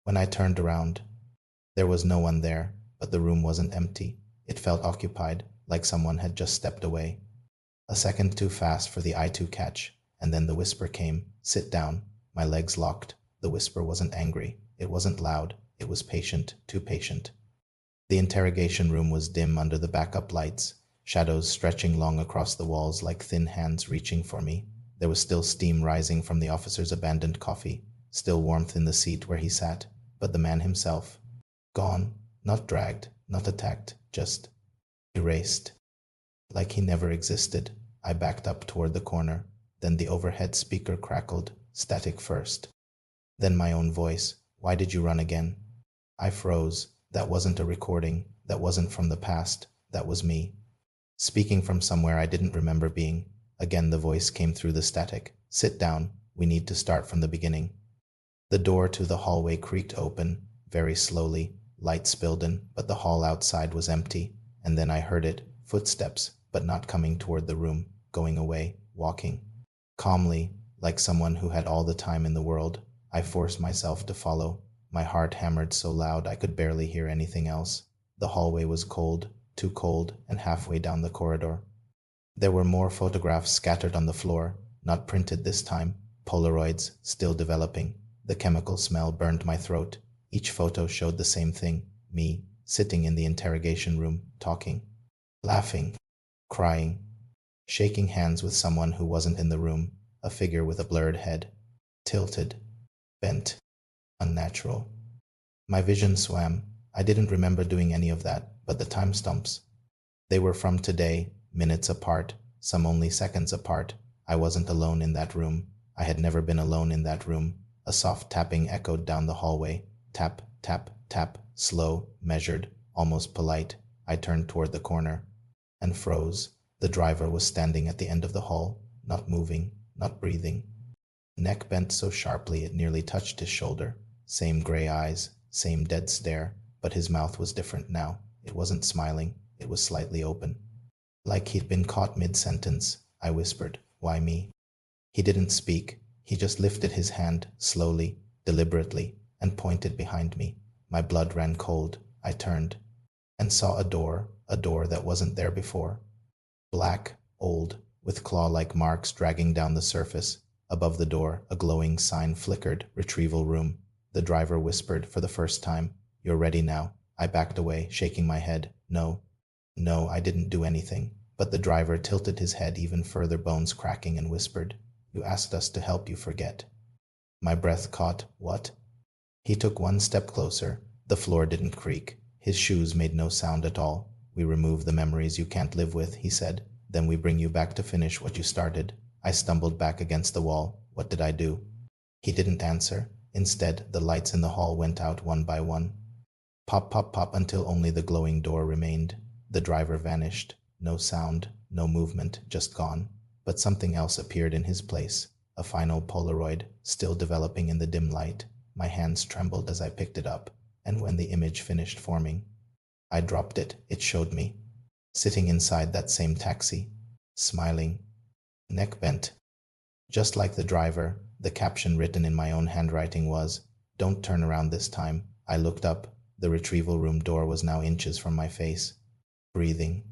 When I turned around, there was no one there, but the room wasn't empty. It felt occupied, like someone had just stepped away. A second too fast for the eye to catch, and then the whisper came, "Sit down." My legs locked. The whisper wasn't angry. It wasn't loud. It was patient, too patient. The interrogation room was dim under the backup lights, shadows stretching long across the walls like thin hands reaching for me. There was still steam rising from the officer's abandoned coffee, still warmth in the seat where he sat, but the man himself, gone, not dragged, not attacked, just erased. Like he never existed. I backed up toward the corner. Then the overhead speaker crackled, static first. Then my own voice, "Why did you run again?" I froze. That wasn't a recording. That wasn't from the past. That was me, speaking from somewhere I didn't remember being. Again the voice came through the static. "Sit down. We need to start from the beginning." The door to the hallway creaked open, very slowly. Light spilled in, but the hall outside was empty. And then I heard it, footsteps, but not coming toward the room, going away, walking. Calmly, like someone who had all the time in the world, I forced myself to follow. My heart hammered so loud I could barely hear anything else. The hallway was cold, too cold, and halfway down the corridor. There were more photographs scattered on the floor, not printed this time, Polaroids, still developing. The chemical smell burned my throat. Each photo showed the same thing, me, sitting in the interrogation room, talking, laughing, crying, shaking hands with someone who wasn't in the room, a figure with a blurred head, tilted, bent, unnatural. My vision swam. I didn't remember doing any of that, but the timestamps. They were from today, minutes apart, some only seconds apart. I wasn't alone in that room. I had never been alone in that room. A soft tapping echoed down the hallway. Tap, tap, tap, slow, measured, almost polite. I turned toward the corner and froze. The driver was standing at the end of the hall, not moving, not breathing. Neck bent so sharply it nearly touched his shoulder. Same gray eyes, same dead stare, but his mouth was different now. It wasn't smiling, it was slightly open. Like he'd been caught mid-sentence. I whispered, "Why me?" He didn't speak. He just lifted his hand, slowly, deliberately, and pointed behind me. My blood ran cold. I turned and saw a door that wasn't there before. Black, old, with claw-like marks dragging down the surface. Above the door, a glowing sign flickered, "Retrieval Room." The driver whispered for the first time, "You're ready now." I backed away, shaking my head. No, I didn't do anything. But the driver tilted his head even further, bones cracking, and whispered, "You asked us to help you forget." My breath caught. What? He took one step closer. The floor didn't creak. His shoes made no sound at all. "We remove the memories you can't live with," he said. "Then we bring you back to finish what you started." I stumbled back against the wall. What did I do? He didn't answer. Instead, the lights in the hall went out one by one. Pop, pop, pop, until only the glowing door remained. The driver vanished. No sound, no movement, just gone. But something else appeared in his place. A final Polaroid, still developing in the dim light. My hands trembled as I picked it up, and when the image finished forming, I dropped it. It showed me, sitting inside that same taxi, smiling, neck bent. Just like the driver, the caption written in my own handwriting was, "Don't turn around this time." I looked up. The retrieval room door was now inches from my face. Breathing,